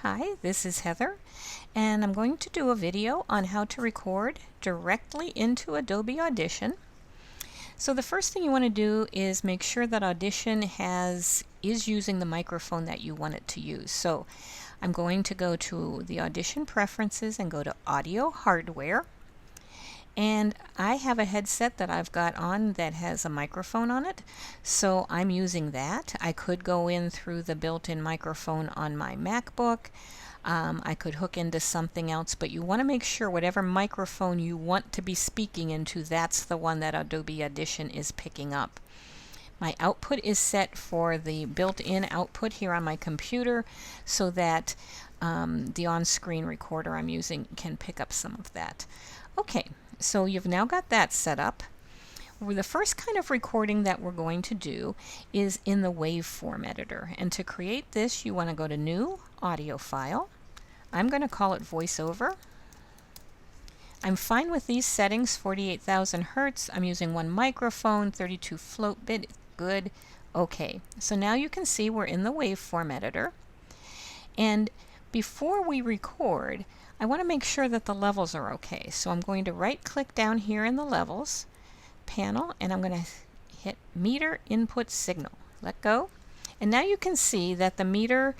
Hi, this is Heather, and I'm going to do a video on how to record directly into Adobe Audition. So the first thing you want to do is make sure that Audition is using the microphone that you want it to use. So I'm going to go to the Audition preferences and go to Audio Hardware. And I have a headset that I've got on that has a microphone on it, so I'm using that. I could go in through the built-in microphone on my MacBook. I could hook into something else, but you want to make sure whatever microphone you want to be speaking into, that's the one that Adobe Audition is picking up. My output is set for the built-in output here on my computer so that the on-screen recorder I'm using can pick up some of that. Okay, so you've now got that set up. The first kind of recording that we're going to do is in the waveform editor. And to create this, you want to go to New, Audio File. I'm going to call it VoiceOver. I'm fine with these settings, 48,000 Hertz. I'm using one microphone, 32 float bit, good. Okay, so now you can see we're in the waveform editor. And before we record, I want to make sure that the levels are okay. So I'm going to right click down here in the levels panel and I'm going to hit meter input signal. Let go. And now you can see that the meter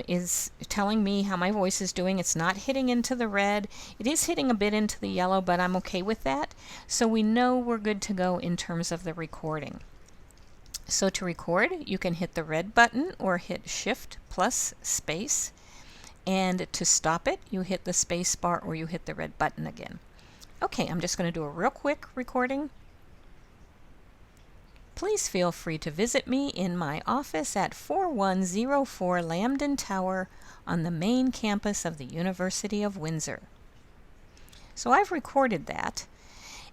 is telling me how my voice is doing. It's not hitting into the red. It is hitting a bit into the yellow, but I'm okay with that. So we know we're good to go in terms of the recording. So to record, you can hit the red button or hit Shift plus space. And to stop it, you hit the space bar or you hit the red button again. Okay, I'm just going to do a real quick recording. Please feel free to visit me in my office at 4104 Lambden Tower on the main campus of the University of Windsor. So I've recorded that,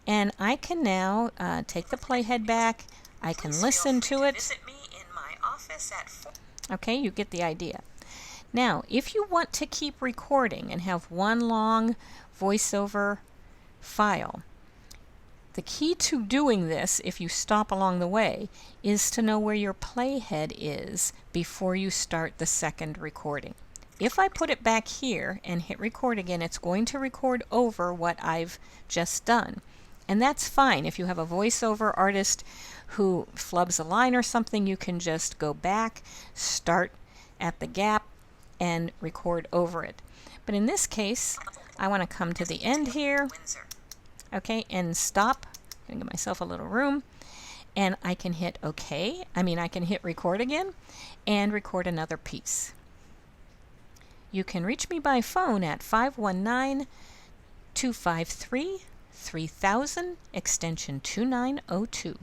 and I can now take the playhead back. I can listen to it. Okay, you get the idea. Now, if you want to keep recording and have one long voiceover file, the key to doing this, if you stop along the way, is to know where your playhead is before you start the second recording. If I put it back here and hit record again, it's going to record over what I've just done. And that's fine. If you have a voiceover artist who flubs a line or something, you can just go back, start at the gap, and record over it. But in this case, I want to come to the end here, okay, and stop. I'm going to give myself a little room, and I can hit OK. I can hit record again and record another piece. You can reach me by phone at 519-253-3000, extension 2902.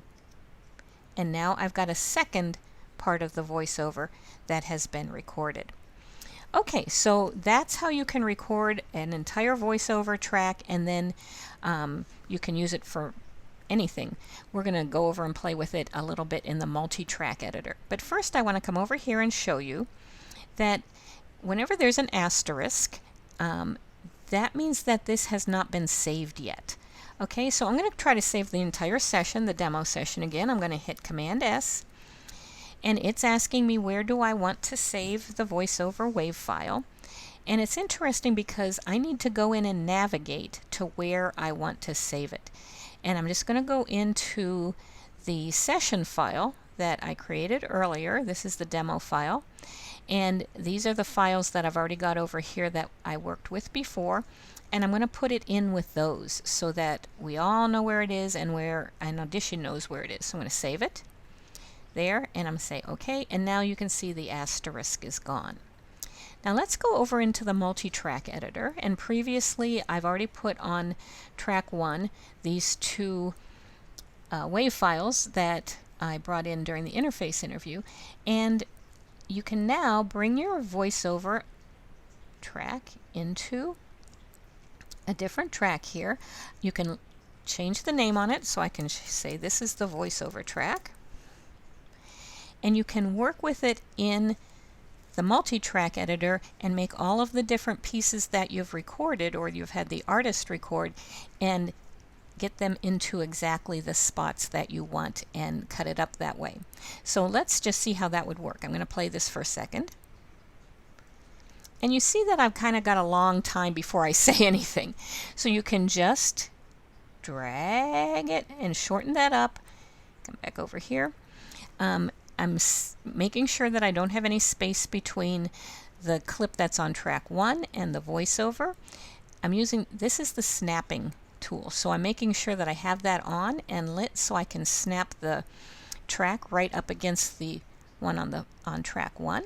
And now I've got a second part of the voiceover that has been recorded. Okay, so that's how you can record an entire voiceover track, and then you can use it for anything. We're going to go over and play with it a little bit in the multi-track editor. But first I want to come over here and show you that whenever there's an asterisk, that means that this has not been saved yet. Okay, so I'm going to try to save the entire session, the demo session again. I'm going to hit Command S. And it's asking me where do I want to save the voiceover wave file. And it's interesting because I need to go in and navigate to where I want to save it. And I'm just going to go into the session file that I created earlier. This is the demo file. And these are the files that I've already got over here that I worked with before. And I'm going to put it in with those so that we all know where it is and where an Audition knows where it is. So I'm going to save it there, and I'm going to say OK, and now you can see the asterisk is gone. Now let's go over into the multi-track editor, and previously I've already put on track 1 these two wave files that I brought in during the interface interview, and you can now bring your voiceover track into a different track here. You can change the name on it, so I can say this is the voiceover track. And you can work with it in the multi-track editor and make all of the different pieces that you've recorded or you've had the artist record and get them into exactly the spots that you want and cut it up that way. So let's just see how that would work. I'm going to play this for a second. And you see that I've kind of got a long time before I say anything. So you can just drag it and shorten that up. Come back over here. I'm making sure that I don't have any space between the clip that's on track 1 and the voiceover. This is the snapping tool, so I'm making sure that I have that on and lit so I can snap the track right up against the one on track 1.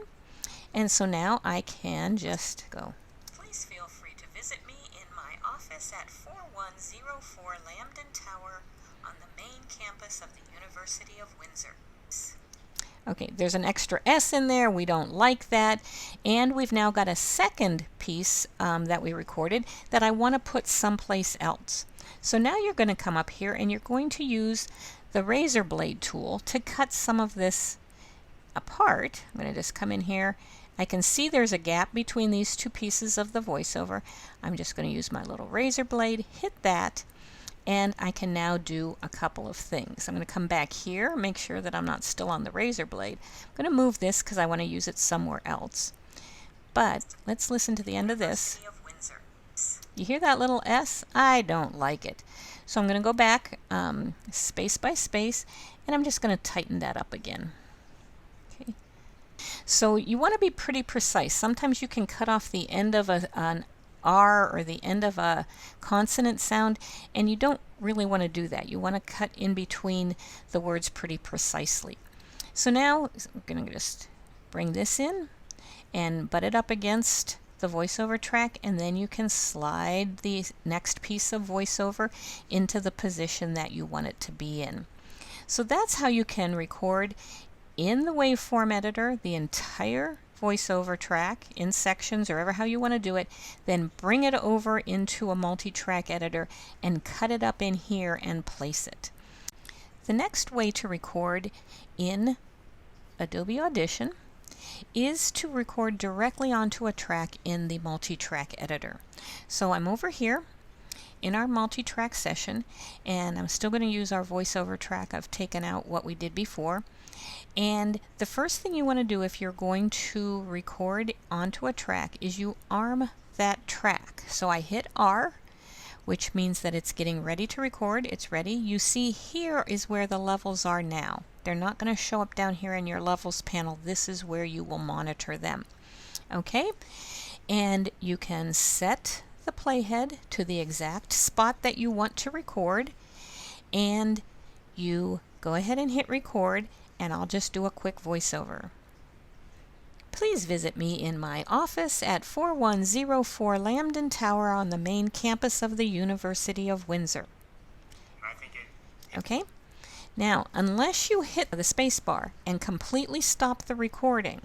And so now I can just go. Please feel free to visit me in my office at 4104 Lambden Tower on the main campus of the University of Windsor. Okay, there's an extra S in there. We don't like that. And we've now got a second piece that we recorded that I want to put someplace else. So now you're going to come up here and you're going to use the razor blade tool to cut some of this apart. I'm going to just come in here. I can see there's a gap between these two pieces of the voiceover. I'm just going to use my little razor blade, hit that, and I can now do a couple of things. I'm going to come back here, make sure that I'm not still on the razor blade. I'm going to move this because I want to use it somewhere else. But let's listen to the end of this. You hear that little S? I don't like it. So I'm going to go back space by space, and I'm just going to tighten that up again. Okay. So you want to be pretty precise. Sometimes you can cut off the end of an R or the end of a consonant sound, and you don't really want to do that. You want to cut in between the words pretty precisely. So now I'm going to just bring this in and butt it up against the voiceover track, and then you can slide the next piece of voiceover into the position that you want it to be in. So that's how you can record in the waveform editor the entire voiceover track in sections or ever how you want to do it, then bring it over into a multi-track editor and cut it up in here and place it. The next way to record in Adobe Audition is to record directly onto a track in the multi-track editor. So I'm over here in our multi-track session, and I'm still going to use our voiceover track. I've taken out what we did before. And the first thing you want to do if you're going to record onto a track is you arm that track. So I hit R, which means that it's getting ready to record. It's ready. You see here is where the levels are now. They're not going to show up down here in your levels panel. This is where you will monitor them. Okay? And you can set the playhead to the exact spot that you want to record, and you go ahead and hit record, and I'll just do a quick voiceover. Please visit me in my office at 4104 Lambden Tower on the main campus of the University of Windsor. Okay? Now, unless you hit the space bar and completely stop the recording,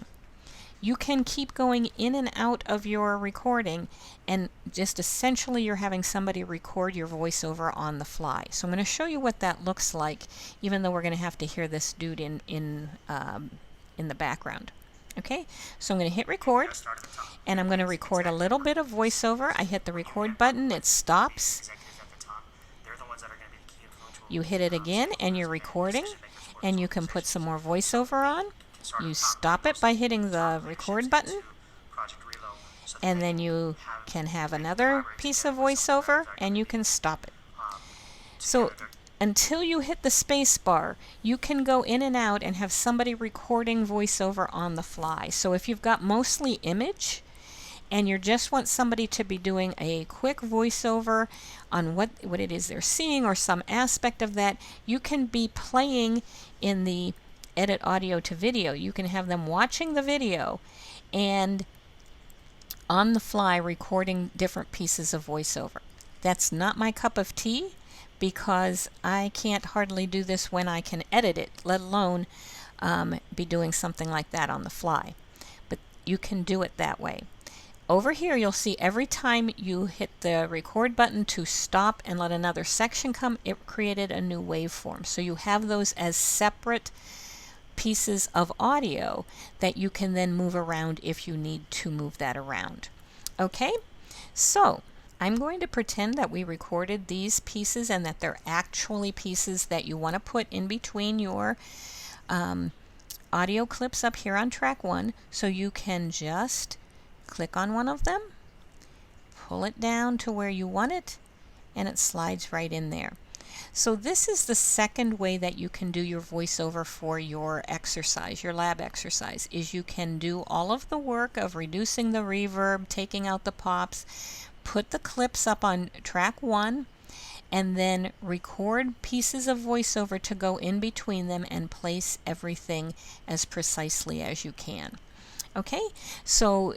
you can keep going in and out of your recording, and just essentially you're having somebody record your voiceover on the fly. So I'm going to show you what that looks like, even though we're going to have to hear this dude in the background. Okay, so I'm going to hit record, and I'm going to record a little bit of voiceover. I hit the record button, it stops. You hit it again, and you're recording, and you can put some more voiceover on. You stop it by hitting the record button, and then you can have another piece of voiceover, and you can stop it. So until you hit the space bar, you can go in and out and have somebody recording voiceover on the fly. So if you've got mostly image and you just want somebody to be doing a quick voiceover on what it is they're seeing or some aspect of that, you can be playing in the edit audio to video. You can have them watching the video and on the fly recording different pieces of voiceover. That's not my cup of tea, because I can't hardly do this when I can edit it, let alone be doing something like that on the fly. But you can do it that way. Over here you'll see every time you hit the record button to stop and let another section come, it created a new waveform. So you have those as separate pieces of audio that you can then move around if you need to move that around. Okay, so I'm going to pretend that we recorded these pieces and that they're actually pieces that you want to put in between your audio clips up here on track 1, so you can just click on one of them, pull it down to where you want it, and it slides right in there. So this is the second way that you can do your voiceover for your exercise, your lab exercise, is you can do all of the work of reducing the reverb, taking out the pops, put the clips up on track 1, and then record pieces of voiceover to go in between them and place everything as precisely as you can. Okay, so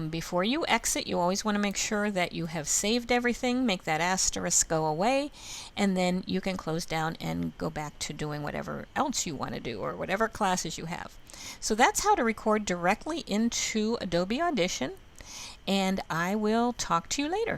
before you exit, you always want to make sure that you have saved everything, make that asterisk go away, and then you can close down and go back to doing whatever else you want to do or whatever classes you have. So that's how to record directly into Adobe Audition, and I will talk to you later.